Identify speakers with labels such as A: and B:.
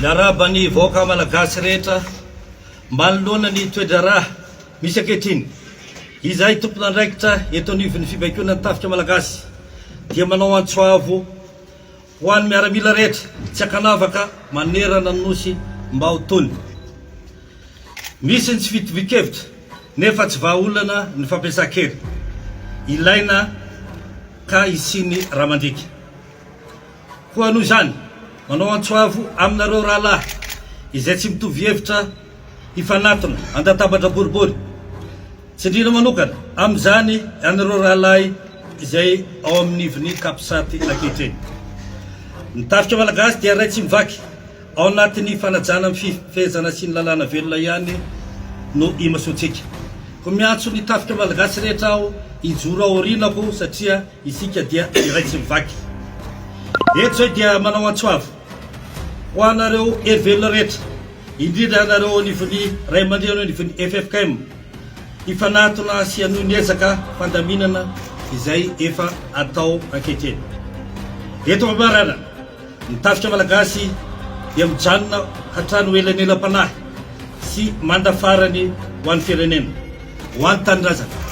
A: Miarabany vahoaka malagasy rehetra manoloana ny toedraraha misy ankehitriny. Izahay tompon'andraikitra eto anivon'ny fibaikoana ny tafika malagasy dia manao antsoavo ho an'ny miaramila rehetra tsy akanavaka manerana ny nosy mba ho tony. Misy ny tsy fitovikevitra nefa tsy vahaolana ny fampiasa-kely. Ilaina ka isiny ramandrika. Ho anao izany manao antsoavo aminareo rahalahy izay tsy mitovy hevitra hifanatona andatabatra boribory. Tsindrina manokana amin'izany anareo rahalahy izay ao amin'ny ivon'ny kapisaty ankehitriny. Ny tafika malagasy dia ray tsy mivaky ao anatin'ny fanajana amin'ny fifehezana sy ny lalàna velona ihany no imasoantsika. Ko miantso ny tafika malagasy rehetra aho hijoro ao aorinako satria isika dia ray tsy mivaky. Eto zay dia manao antsoavo ho anareo hery velona rehetra, indrindra anareo anivon'ny ray aman-dreny anivon'ny FFKM, hifanatona sy hanohy ny ezaka fandaminana izay efa atao ankehitriny. Eto mamarana ny tafika malagasy dia mijanona hatrany elan'elam-panahy sy mandafarany ho an'ny firenena, ho an'ny tanindrazana.